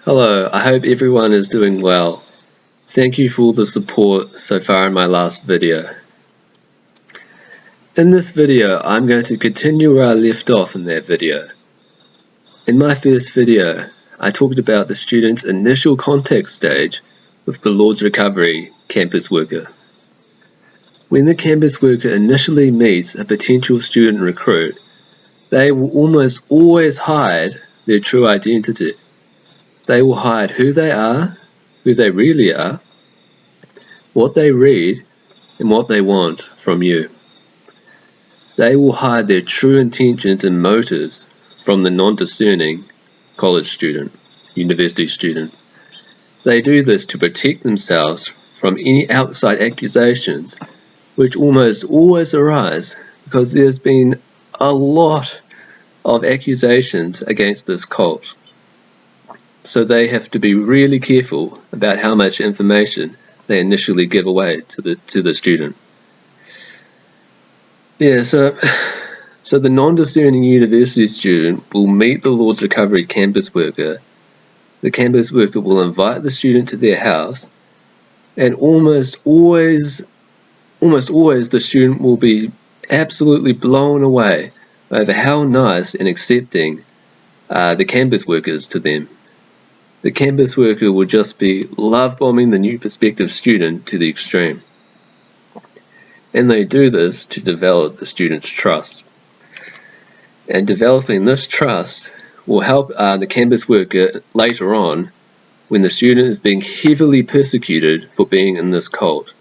Hello, I hope everyone is doing well. Thank you for all the support so far in my last video. In this video, I'm going to continue where I left off in that video. In my first video, I talked about the student's initial contact stage with the Lord's Recovery campus worker. When the campus worker initially meets a potential student recruit, they will almost always hide their true identity. They will hide who they are, who they really are, what they read, and what they want from you. They will hide their true intentions and motives from the non-discerning college student, university student. They do this to protect themselves from any outside accusations, which almost always arise because there's been a lot of accusations against this cult. So they have to be really careful about how much information they initially give away to the student. Yeah, so the non-discerning university student will meet the Lord's Recovery campus worker. The campus worker will invite the student to their house, and almost always the student will be absolutely blown away over how nice and accepting the campus worker is to them. The campus worker will just be love-bombing the new prospective student to the extreme. And they do this to develop the student's trust. And developing this trust will help the campus worker later on when the student is being heavily persecuted for being in this cult.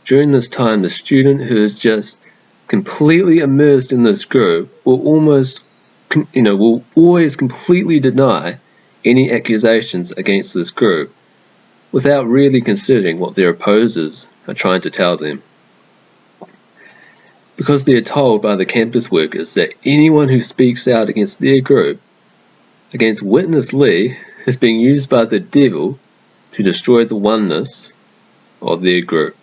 During this time, the student who is just completely immersed in this group will always completely deny any accusations against this group without really considering what their opposers are trying to tell them. Because they're told by the campus workers that anyone who speaks out against their group, against Witness Lee, is being used by the devil to destroy the oneness of their group.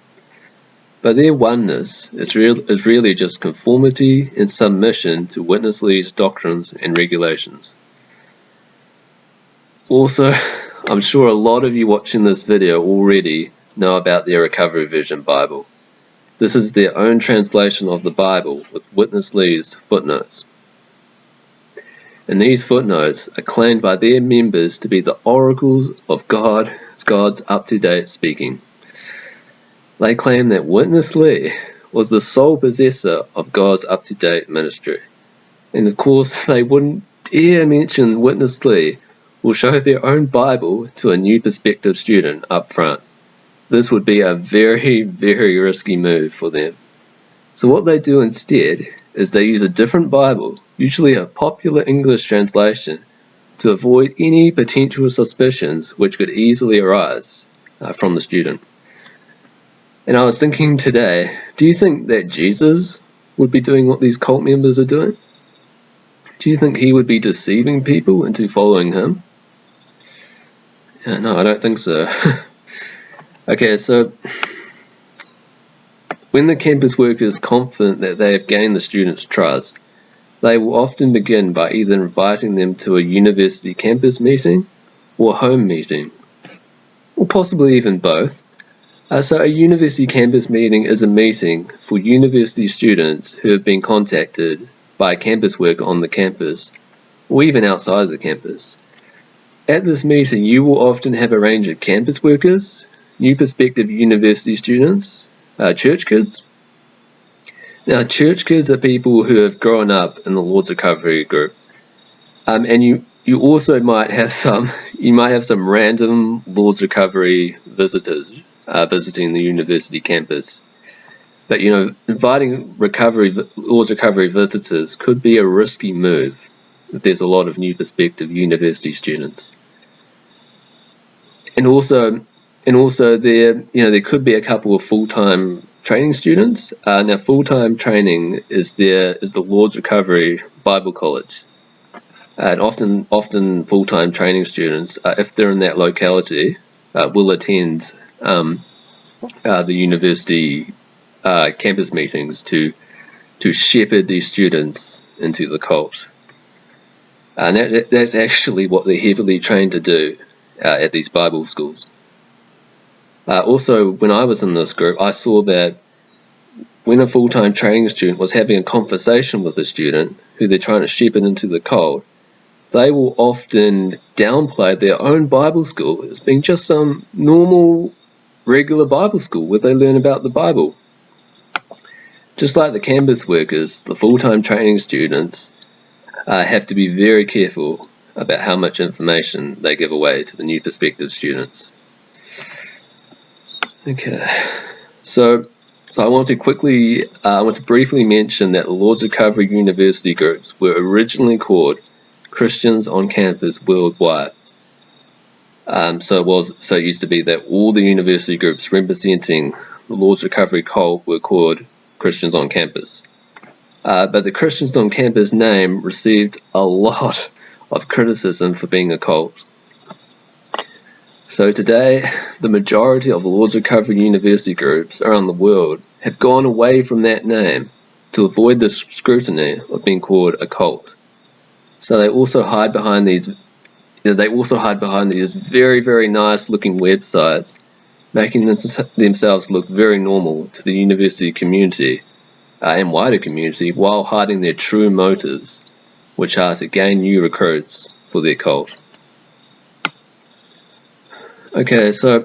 But their oneness is really just conformity and submission to Witness Lee's doctrines and regulations. Also, I'm sure a lot of you watching this video already know about their Recovery Version Bible. This is their own translation of the Bible with Witness Lee's footnotes. And these footnotes are claimed by their members to be the oracles of God's up-to-date speaking. They claim that Witness Lee was the sole possessor of God's up-to-date ministry. And of course, they wouldn't dare mention Witness Lee will show their own Bible to a new prospective student up front. This would be a very, very risky move for them. So what they do instead is they use a different Bible, usually a popular English translation, to avoid any potential suspicions which could easily arise from the student. And I was thinking today, do you think that Jesus would be doing what these cult members are doing? Do you think he would be deceiving people into following him? No, I don't think so. Okay, so when the campus worker is confident that they have gained the student's trust, they will often begin by either inviting them to a university campus meeting or a home meeting, or possibly even both. So a university campus meeting is a meeting for university students who have been contacted by a campus worker on the campus, or even outside of the campus. At this meeting, you will often have a range of campus workers, new prospective university students, church kids. Now, church kids are people who have grown up in the Lord's Recovery group, and you also might have some random Lord's Recovery visitors visiting the university campus. But inviting Lord's Recovery visitors could be a risky move if there's a lot of new prospective university students. And also there could be a couple of full-time training students. Now, full-time training is the Lord's Recovery Bible College, and often full-time training students, if they're in that locality, will attend the university campus meetings to shepherd these students into the cult. And that's actually what they're heavily trained to do at these Bible schools. Also, when I was in this group, I saw that when a full-time training student was having a conversation with a student who they're trying to shepherd into the cult, they will often downplay their own Bible school as being just some normal, regular Bible school where they learn about the Bible. Just like the campus workers, the full-time training students have to be very careful about how much information they give away to the new prospective students. Okay, so I want to briefly mention that the Lord's Recovery University groups were originally called Christians on Campus Worldwide. So it used to be that all the university groups representing the Lord's Recovery cult were called Christians on Campus. But the Christians on Campus name received a lot of criticism for being a cult. So today, the majority of the Lord's Recovery University groups around the world have gone away from that name to avoid the scrutiny of being called a cult. So they also hide behind these very, very nice looking websites, making themselves look very normal to the university community and wider community, while hiding their true motives, which are to gain new recruits for their cult. Okay, so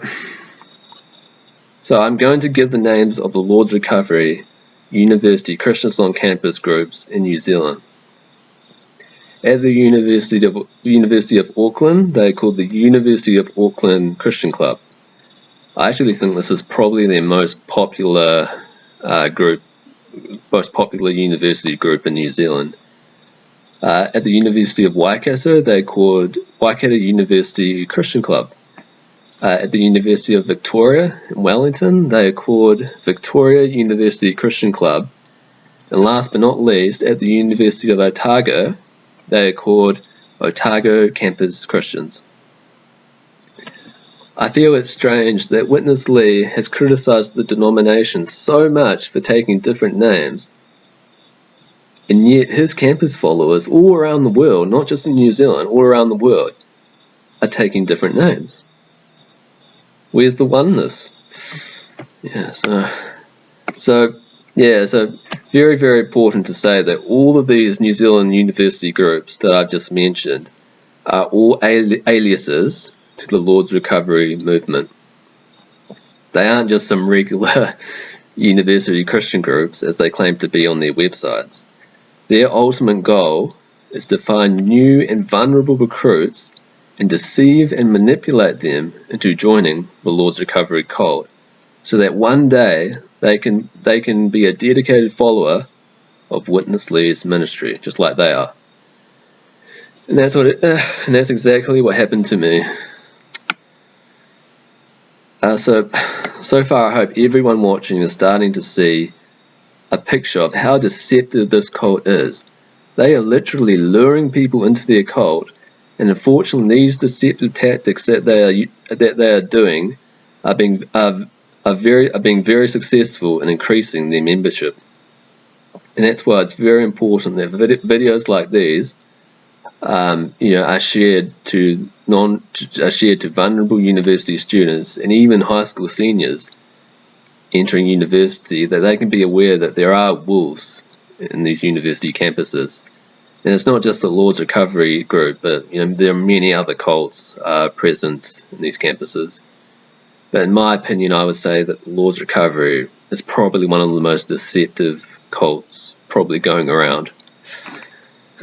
I'm going to give the names of the Lord's Recovery University Christians on Campus groups in New Zealand. At the University of Auckland, they're called the University of Auckland Christian Club. I actually think this is probably their most popular university group in New Zealand. At the University of Waikato, they're called Waikato University Christian Club. At the University of Victoria in Wellington, they are called Victoria University Christian Club. And last but not least, at the University of Otago, they are called Otago Campus Christians. I feel it's strange that Witness Lee has criticised the denomination so much for taking different names, and yet his campus followers all around the world, not just in New Zealand, all around the world, are taking different names. Where's the oneness? Yeah, so very, very important to say that all of these New Zealand university groups that I've just mentioned are all aliases to the Lord's Recovery movement. They aren't just some regular university Christian groups as they claim to be on their websites. Their ultimate goal is to find new and vulnerable recruits and deceive and manipulate them into joining the Lord's Recovery cult, so that one day they can be a dedicated follower of Witness Lee's ministry, just like they are. And that's exactly what happened to me. So far, I hope everyone watching is starting to see a picture of how deceptive this cult is. They are literally luring people into their cult, and unfortunately, these deceptive tactics that they are doing are being very successful in increasing their membership. And that's why it's very important that videos like these, are shared to vulnerable university students and even high school seniors entering university, that they can be aware that there are wolves in these university campuses. And it's not just the Lord's Recovery group, but there are many other cults present in these campuses. But in my opinion, I would say that the Lord's Recovery is probably one of the most deceptive cults probably going around.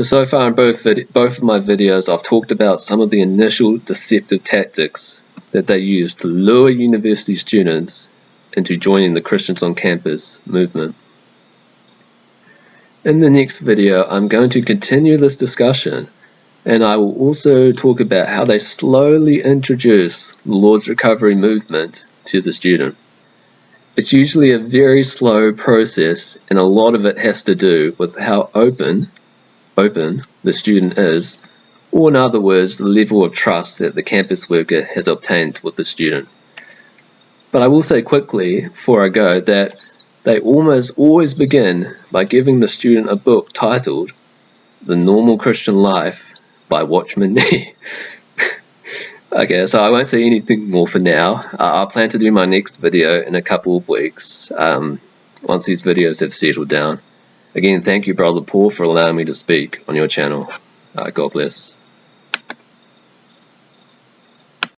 So far in both of my videos, I've talked about some of the initial deceptive tactics that they use to lure university students into joining the Christians on Campus movement. In the next video, I'm going to continue this discussion, and I will also talk about how they slowly introduce the Lord's Recovery movement to the student. It's usually a very slow process, and a lot of it has to do with how open the student is, or in other words, the level of trust that the campus worker has obtained with the student. But I will say quickly, before I go, that they almost always begin by giving the student a book titled The Normal Christian Life by Watchman Nee. Okay, so I won't say anything more for now. I plan to do my next video in a couple of weeks, once these videos have settled down. Again, thank you, Brother Paul, for allowing me to speak on your channel. God bless.